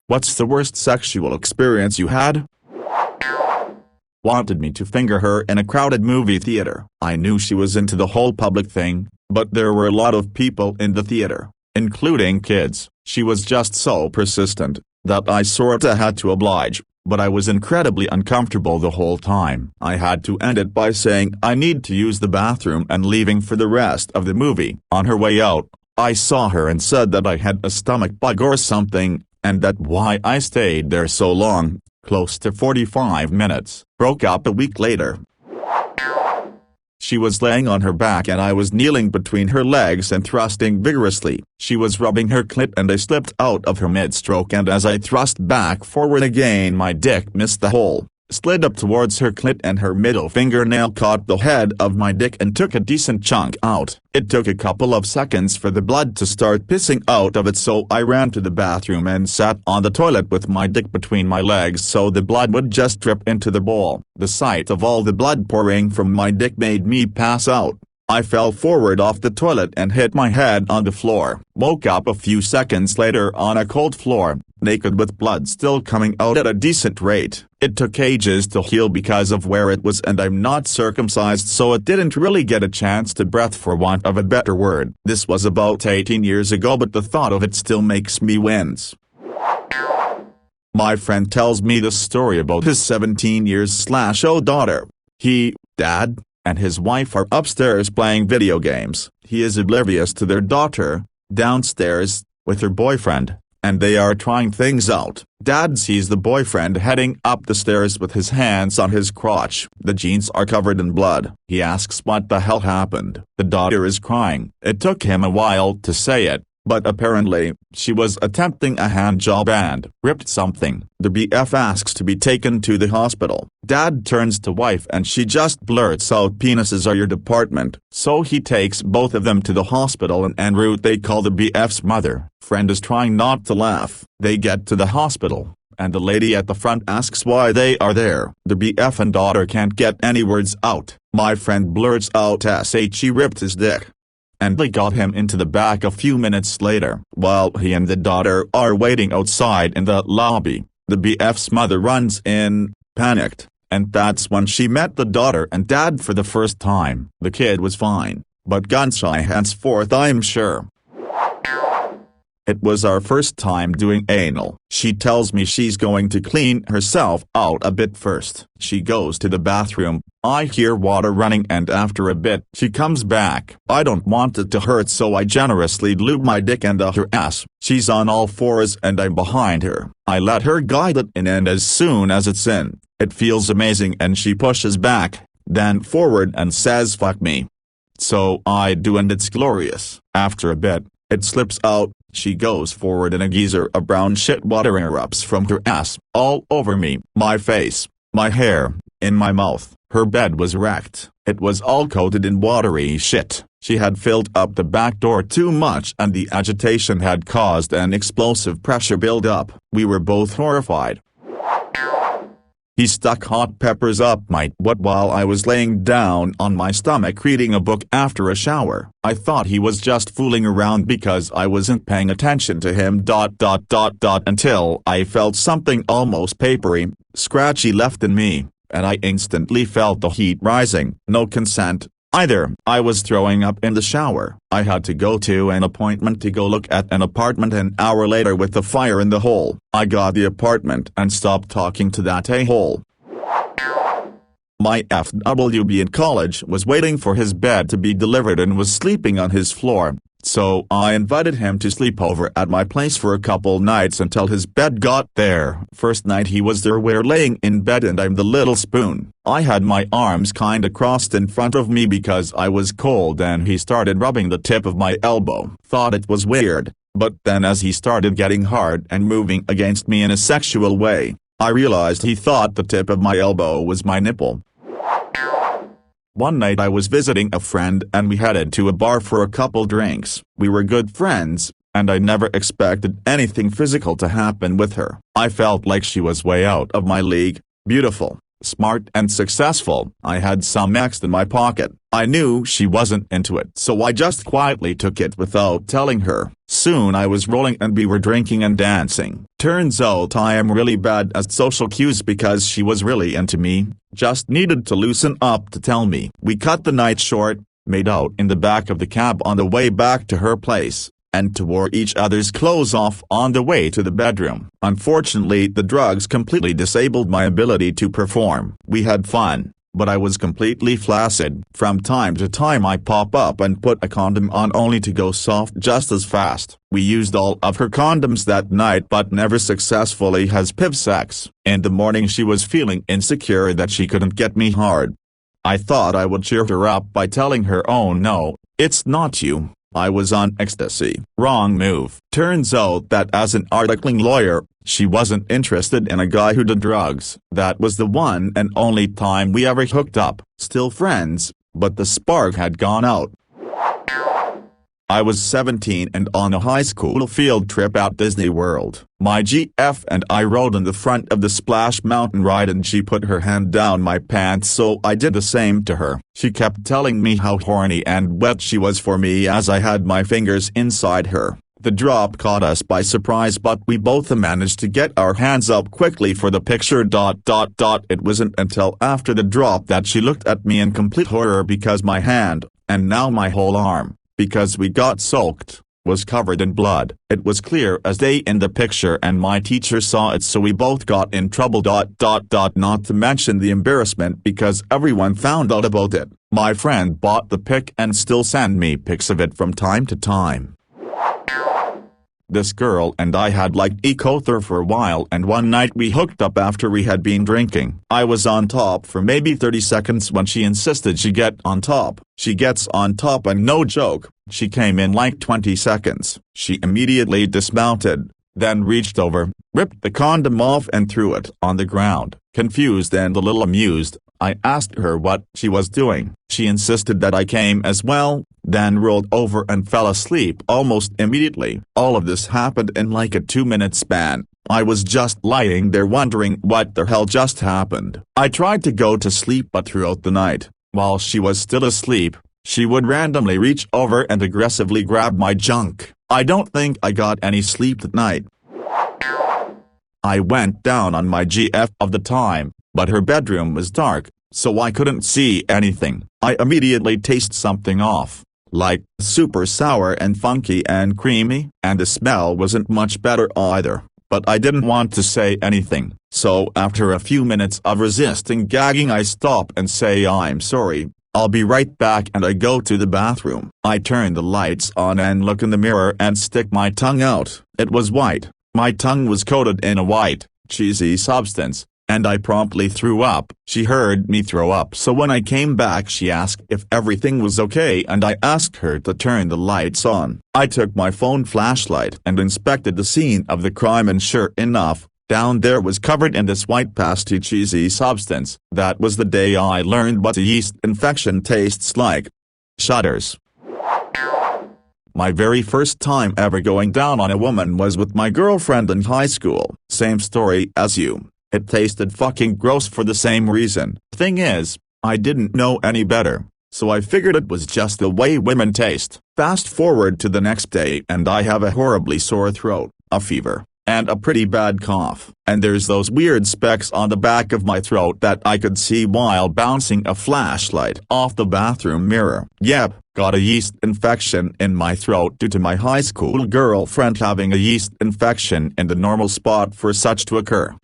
What's the worst sexual experience you had? Wanted me to finger her in a crowded movie theater. I knew she was into the whole public thing, but there were a lot of people in the theater, including kids. She was just so persistent that I sorta had to oblige, but I was incredibly uncomfortable the whole time. I had to end it by saying I need to use the bathroom and leaving for the rest of the movie. On her way out, I saw her and said that I had a stomach bug or something, and that why I stayed there so long, close to 45 minutes. Broke up a week later. She was laying on her back and I was kneeling between her legs and thrusting vigorously. She was rubbing her clit and I slipped out of her mid-stroke, and as I thrust back forward again my dick missed the hole, slid up towards her clit, and her middle fingernail caught the head of my dick and took a decent chunk out. It took a couple of seconds for the blood to start pissing out of it, so I ran to the bathroom and sat on the toilet with my dick between my legs so the blood would just drip into the bowl. The sight of all the blood pouring from my dick made me pass out. I fell forward off the toilet and hit my head on the floor. Woke up a few seconds later on a cold floor, naked with blood still coming out at a decent rate. It took ages to heal because of where it was, and I'm not circumcised, so it didn't really get a chance to breathe, for want of a better word. This was about 18 years ago, but the thought of it still makes me wince. My friend tells me the story about his 17-years-old daughter. He, dad, and his wife are upstairs playing video games. He is oblivious to their daughter, downstairs, with her boyfriend, and they are trying things out. Dad sees the boyfriend heading up the stairs with his hands on his crotch. The jeans are covered in blood. He asks what the hell happened. The daughter is crying. It took him a while to say it, but apparently, she was attempting a hand job and ripped something. The BF asks to be taken to the hospital. Dad turns to wife and she just blurts out, "Penises are your department." So he takes both of them to the hospital, and en route they call the BF's mother. Friend is trying not to laugh. They get to the hospital, and the lady at the front asks why they are there. The BF and daughter can't get any words out. My friend blurts out he ripped his dick, and they got him into the back a few minutes later. While he and the daughter are waiting outside in the lobby, the BF's mother runs in, panicked, and that's when she met the daughter and dad for the first time. The kid was fine, but gun-shy henceforth, I'm sure. It was our first time doing anal. She tells me she's going to clean herself out a bit first. She goes to the bathroom. I hear water running, and after a bit she comes back. I don't want it to hurt, so I generously lube my dick and her ass. She's on all fours and I'm behind her. I let her guide it in, and as soon as it's in, it feels amazing and she pushes back, then forward, and says fuck me. So I do, and it's glorious. After a bit, it slips out. She goes forward and a geyser of brown shit water erupts from her ass, all over me, my face, my hair, in my mouth. Her bed was wrecked. It was all coated in watery shit. She had filled up the back door too much, and the agitation had caused an explosive pressure build-up. We were both horrified. He stuck hot peppers up my butt while I was laying down on my stomach reading a book after a shower. I thought he was just fooling around because I wasn't paying attention to him ... until I felt something almost papery, scratchy left in me, and I instantly felt the heat rising. No consent, either. I was throwing up in the shower. I had to go to an appointment to go look at an apartment an hour later with the fire in the hole. I got the apartment and stopped talking to that a-hole. My FWB in college was waiting for his bed to be delivered and was sleeping on his floor, so I invited him to sleep over at my place for a couple nights until his bed got there. First night he was there, we're laying in bed and I'm the little spoon. I had my arms kinda crossed in front of me because I was cold, and he started rubbing the tip of my elbow. Thought it was weird, but then as he started getting hard and moving against me in a sexual way, I realized he thought the tip of my elbow was my nipple. One night I was visiting a friend and we headed to a bar for a couple drinks. We were good friends, and I never expected anything physical to happen with her. I felt like she was way out of my league, beautiful, smart and successful. I had some X in my pocket. I knew she wasn't into it, so I just quietly took it without telling her. Soon I was rolling and we were drinking and dancing. Turns out I am really bad at social cues because she was really into me, just needed to loosen up to tell me. We cut the night short, made out in the back of the cab on the way back to her place, and tore each other's clothes off on the way to the bedroom. Unfortunately, the drugs completely disabled my ability to perform. We had fun, but I was completely flaccid. From time to time I pop up and put a condom on only to go soft just as fast. We used all of her condoms that night but never successfully has PIV sex. In the morning she was feeling insecure that she couldn't get me hard. I thought I would cheer her up by telling her, "Oh no, it's not you. I was on ecstasy." Wrong move. Turns out that as an articling lawyer, she wasn't interested in a guy who did drugs. That was the one and only time we ever hooked up. Still friends, but the spark had gone out. I was 17 and on a high school field trip at Disney World. My GF and I rode in the front of the Splash Mountain ride and she put her hand down my pants so I did the same to her. She kept telling me how horny and wet she was for me as I had my fingers inside her. The drop caught us by surprise but we both managed to get our hands up quickly for the picture. It wasn't until after the drop that she looked at me in complete horror because my hand, and now my whole arm, because we got soaked, was covered in blood. It was clear as day in the picture and my teacher saw it so we both got in trouble. Not to mention the embarrassment because everyone found out about it. My friend bought the pic and still sent me pics of it from time to time. This girl and I had liked each other for a while and one night we hooked up after we had been drinking. I was on top for maybe 30 seconds when she insisted she get on top. She gets on top and no joke, she came in like 20 seconds. She immediately dismounted, then reached over, ripped the condom off and threw it on the ground. Confused and a little amused, I asked her what she was doing. She insisted that I came as well, then rolled over and fell asleep almost immediately. All of this happened in like a 2-minute span. I was just lying there wondering what the hell just happened. I tried to go to sleep but throughout the night, while she was still asleep, she would randomly reach over and aggressively grab my junk. I don't think I got any sleep that night. I went down on my GF of the time, but her bedroom was dark, so I couldn't see anything. I immediately tasted something off, like super sour and funky and creamy, and the smell wasn't much better either, but I didn't want to say anything. So after a few minutes of resisting gagging I stop and say I'm sorry, I'll be right back and I go to the bathroom. I turn the lights on and look in the mirror and stick my tongue out. It was white. My tongue was coated in a white, cheesy substance, and I promptly threw up. She heard me throw up so when I came back she asked if everything was okay and I asked her to turn the lights on. I took my phone flashlight and inspected the scene of the crime and sure enough, down there was covered in this white pasty cheesy substance. That was the day I learned what a yeast infection tastes like. Shudders. My very first time ever going down on a woman was with my girlfriend in high school. Same story as you. It tasted fucking gross for the same reason. Thing is, I didn't know any better, so I figured it was just the way women taste. Fast forward to the next day and I have a horribly sore throat, a fever, and a pretty bad cough. And there's those weird specks on the back of my throat that I could see while bouncing a flashlight off the bathroom mirror. Yep, got a yeast infection in my throat due to my high school girlfriend having a yeast infection in the normal spot for such to occur.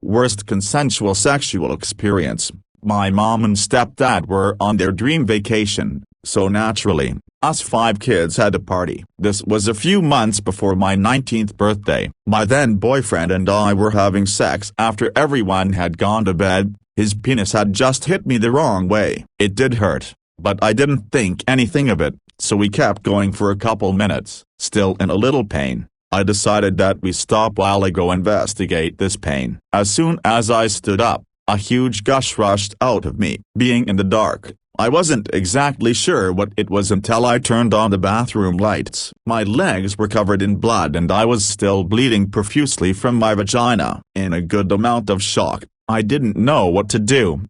Worst consensual sexual experience. My mom and stepdad were on their dream vacation, so naturally, us 5 kids had a party. This was a few months before my 19th birthday. My then boyfriend and I were having sex after everyone had gone to bed. His penis had just hit me the wrong way. It did hurt, but I didn't think anything of it, so we kept going for a couple minutes. Still in a little pain, I decided that we stop while I go investigate this pain. As soon as I stood up, a huge gush rushed out of me. Being in the dark, I wasn't exactly sure what it was until I turned on the bathroom lights. My legs were covered in blood and I was still bleeding profusely from my vagina. In a good amount of shock, I didn't know what to do.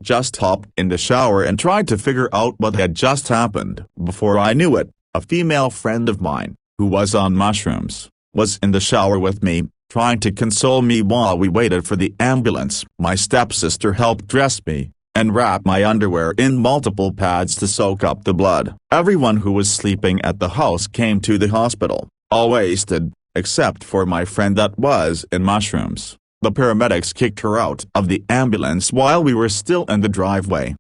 Just hopped in the shower and tried to figure out what had just happened. Before I knew it, a female friend of mine, who was on mushrooms, was in the shower with me, trying to console me while we waited for the ambulance. My stepsister helped dress me and wrap my underwear in multiple pads to soak up the blood. Everyone who was sleeping at the house came to the hospital, all wasted, except for my friend that was in mushrooms. The paramedics kicked her out of the ambulance while we were still in the driveway.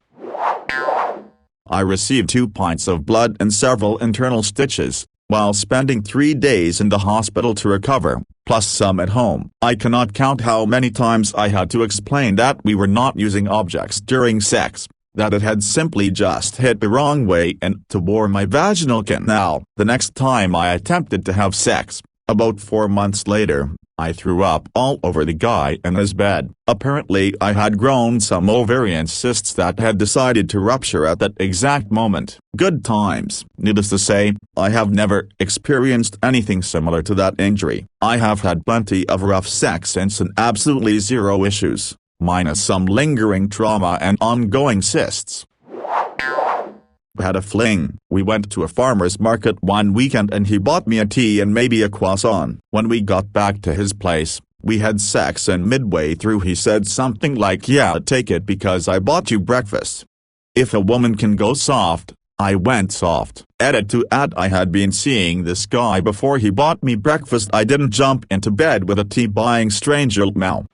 I received 2 pints of blood and several internal stitches, while spending 3 days in the hospital to recover, plus some at home. I cannot count how many times I had to explain that we were not using objects during sex, that it had simply just hit the wrong way and tore my vaginal canal. The next time I attempted to have sex, about 4 months later, I threw up all over the guy in his bed. Apparently I had grown some ovarian cysts that had decided to rupture at that exact moment. Good times. Needless to say, I have never experienced anything similar to that injury. I have had plenty of rough sex since and absolutely zero issues, minus some lingering trauma and ongoing cysts. Had a fling. We went to a farmer's market one weekend and he bought me a tea and maybe a croissant. When we got back to his place, we had sex and midway through he said something like, "Yeah, take it because I bought you breakfast." If a woman can go soft, I went soft. Edit to add, I had been seeing this guy before he bought me breakfast. I didn't jump into bed with a tea buying stranger now.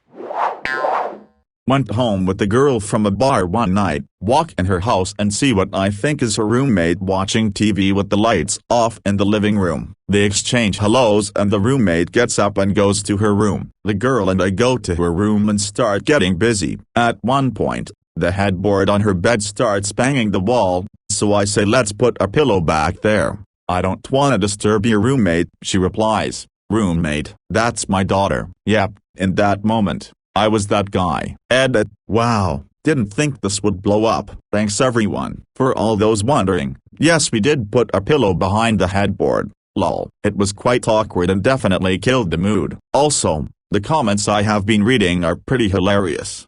Went home with the girl from a bar one night, walk in her house and see what I think is her roommate watching TV with the lights off in the living room. They exchange hellos and the roommate gets up and goes to her room. The girl and I go to her room and start getting busy. At one point, the headboard on her bed starts banging the wall, so I say, "Let's put a pillow back there." "I don't wanna disturb your roommate," she replies. "Roommate? That's my daughter." Yep, in that moment, I was that guy. Edit. Wow, didn't think this would blow up. Thanks everyone. For all those wondering, yes, we did put a pillow behind the headboard. Lol. It was quite awkward and definitely killed the mood. Also, the comments I have been reading are pretty hilarious.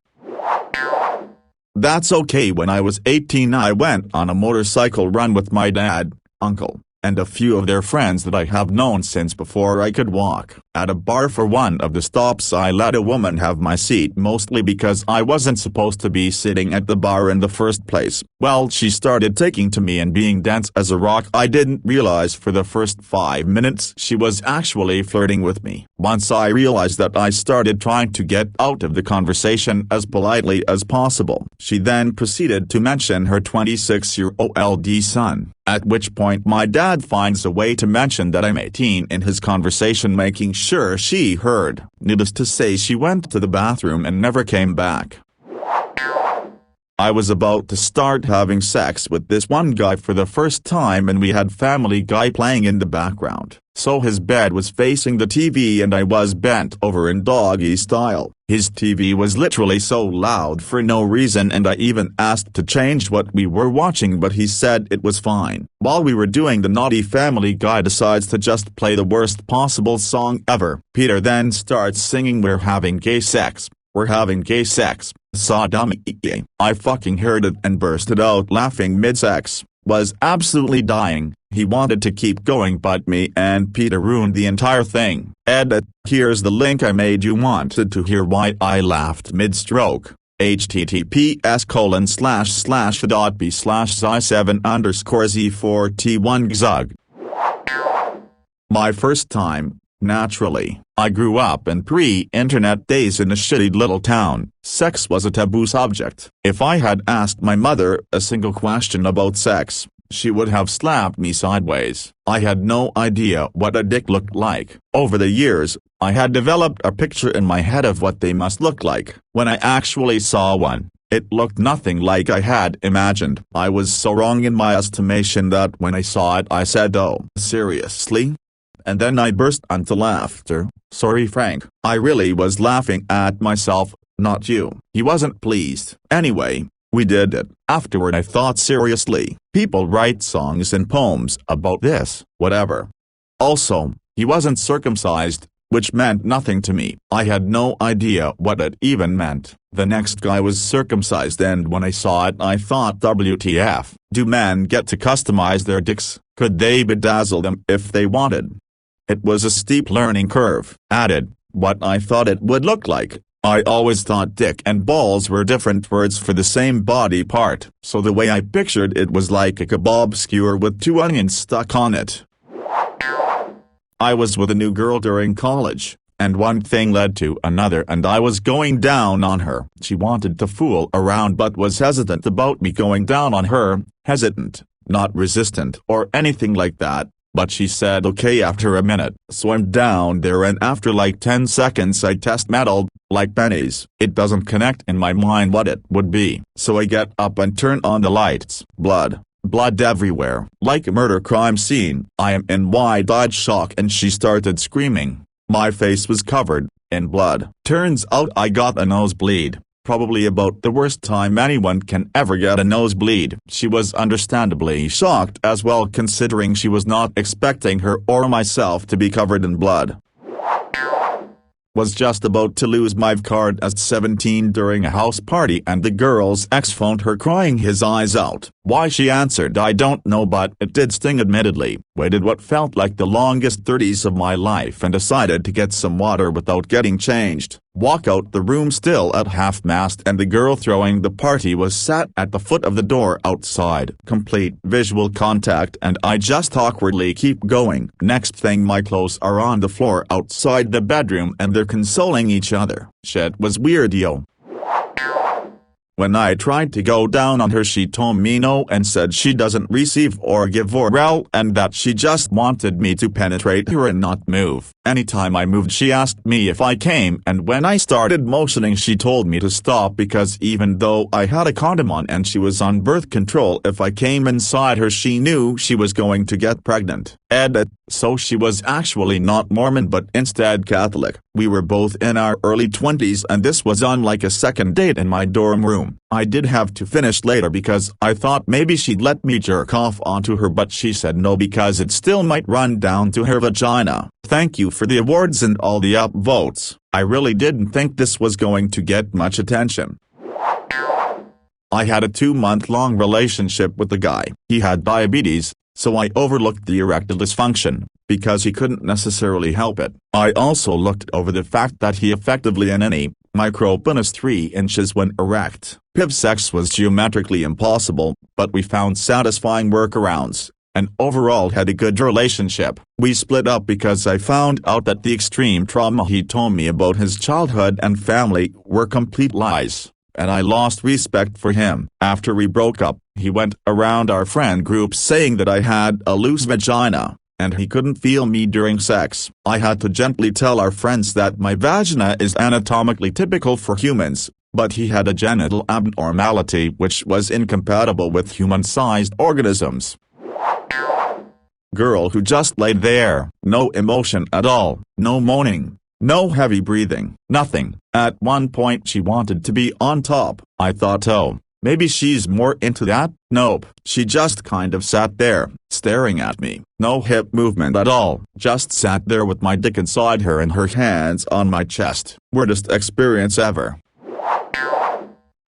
That's okay. When I was 18 I went on a motorcycle run with my dad, uncle, and a few of their friends that I have known since before I could walk. At a bar for one of the stops I let a woman have my seat, mostly because I wasn't supposed to be sitting at the bar in the first place. Well, she started taking to me and being dense as a rock. I didn't realize for the first 5 minutes she was actually flirting with me. Once I realized that, I started trying to get out of the conversation as politely as possible. She then proceeded to mention her 26-year-old son, at which point my dad finds a way to mention that I'm 18 in his conversation, making sure she heard. Needless to say, she went to the bathroom and never came back. I was about to start having sex with this one guy for the first time and we had Family Guy playing in the background. So his bed was facing the TV and I was bent over in doggy style. His TV was literally so loud for no reason and I even asked to change what we were watching but he said it was fine. While we were doing the naughty, Family Guy decides to just play the worst possible song ever. Peter then starts singing "We're having gay sex. We're having gay sex. Sodomy." I fucking heard it and bursted out laughing mid-sex. Was absolutely dying. He wanted to keep going but me and Peter ruined the entire thing. Edit. Here's the link I made. You wanted to hear why I laughed mid-stroke. https://b/xi7_z4t1gzug. My first time. Naturally, I grew up in pre-internet days in a shitty little town. Sex was a taboo subject. If I had asked my mother a single question about sex, she would have slapped me sideways. I had no idea what a dick looked like. Over the years, I had developed a picture in my head of what they must look like. When I actually saw one, it looked nothing like I had imagined. I was so wrong in my estimation that when I saw it I said, "Oh, seriously?" And then I burst into laughter. Sorry Frank, I really was laughing at myself, not you. He wasn't pleased. Anyway, we did it. Afterward I thought, seriously, people write songs and poems about this, whatever. Also, he wasn't circumcised, which meant nothing to me. I had no idea what it even meant. The next guy was circumcised, and when I saw it I thought, WTF, do men get to customize their dicks? Could they bedazzle them if they wanted? It was a steep learning curve. Added, what I thought it would look like. I always thought dick and balls were different words for the same body part, so the way I pictured it was like a kebab skewer with 2 onions stuck on it. I was with a new girl during college, and one thing led to another, and I was going down on her. She wanted to fool around but was hesitant about me going down on her. Hesitant, not resistant or anything like that. But she said okay after a minute, so I'm down there, and after like 10 seconds I test meddled, like pennies. It doesn't connect in my mind what it would be, so I get up and turn on the lights. Blood everywhere, like a murder crime scene. I am in wide-eyed shock and she started screaming. My face was covered in blood. Turns out I got a nosebleed. Probably about the worst time anyone can ever get a nosebleed. She was understandably shocked as well, considering she was not expecting her or myself to be covered in blood. Was just about to lose my card at 17 during a house party, and the girl's ex phoned her crying his eyes out. Why she answered I don't know, but it did sting admittedly. Waited what felt like the longest 30s of my life and decided to get some water without getting changed. Walk out the room still at half-mast, and the girl throwing the party was sat at the foot of the door outside. Complete visual contact, and I just awkwardly keep going. Next thing my clothes are on the floor outside the bedroom and they're consoling each other. Shit was weird, yo. When I tried to go down on her she told me no and said she doesn't receive or give oral, and that she just wanted me to penetrate her and not move. Anytime I moved she asked me if I came, and when I started motioning she told me to stop because even though I had a condom on and she was on birth control, if I came inside her she knew she was going to get pregnant. Edit. So she was actually not Mormon but instead Catholic. We were both in our early 20s and this was on like a second date in my dorm room. I did have to finish later because I thought maybe she'd let me jerk off onto her, but she said no because it still might run down to her vagina. Thank you for the awards and all the upvotes. I really didn't think this was going to get much attention. I had a 2-month-long relationship with the guy. He had diabetes, so I overlooked the erectile dysfunction, because he couldn't necessarily help it. I also looked over the fact that he effectively in any micropenis 3 inches when erect. PIV sex was geometrically impossible, but we found satisfying workarounds, and overall had a good relationship. We split up because I found out that the extreme trauma he told me about his childhood and family were complete lies, and I lost respect for him. After we broke up, he went around our friend group saying that I had a loose vagina, and he couldn't feel me during sex. I had to gently tell our friends that my vagina is anatomically typical for humans, but he had a genital abnormality which was incompatible with human-sized organisms. Girl who just laid there, no emotion at all, no moaning, no heavy breathing, nothing. At one point she wanted to be on top. I thought, oh, maybe she's more into that. Nope, she just kind of sat there, staring at me. No hip movement at all, just sat there with my dick inside her and her hands on my chest. Weirdest experience ever.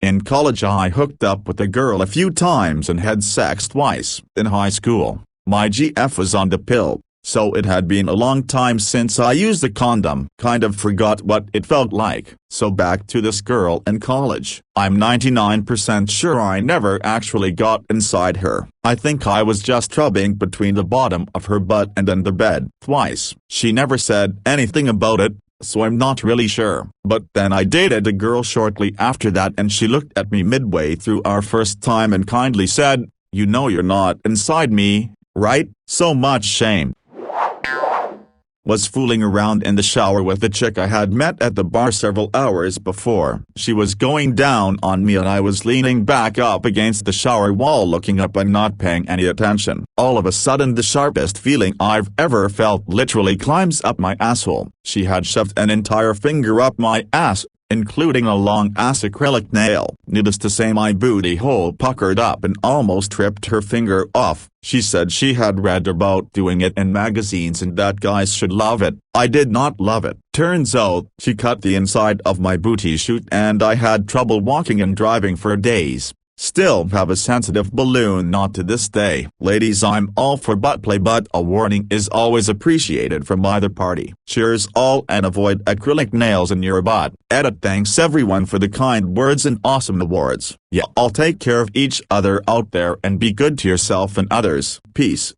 In college I hooked up with a girl a few times and had sex twice. In high school, my GF was on the pill, so it had been a long time since I used a condom. Kind of forgot what it felt like. So back to this girl in college. I'm 99% sure I never actually got inside her. I think I was just rubbing between the bottom of her butt and then the bed twice. She never said anything about it, so I'm not really sure. But then I dated a girl shortly after that and she looked at me midway through our first time and kindly said, "You know you're not inside me, right?" So much shame. Was fooling around in the shower with a chick I had met at the bar several hours before. She was going down on me and I was leaning back up against the shower wall looking up and not paying any attention. All of a sudden the sharpest feeling I've ever felt literally climbs up my asshole. She had shoved an entire finger up my ass, including a long-ass acrylic nail. Needless to say, my booty hole puckered up and almost tripped her finger off. She said she had read about doing it in magazines and that guys should love it. I did not love it. Turns out, she cut the inside of my booty chute and I had trouble walking and driving for days. Still have a sensitive balloon, not to this day. Ladies, I'm all for butt play, but a warning is always appreciated from either party. Cheers all, and avoid acrylic nails in your butt. Edit. Thanks everyone for the kind words and awesome awards. Yeah, all take care of each other out there and be good to yourself and others. Peace.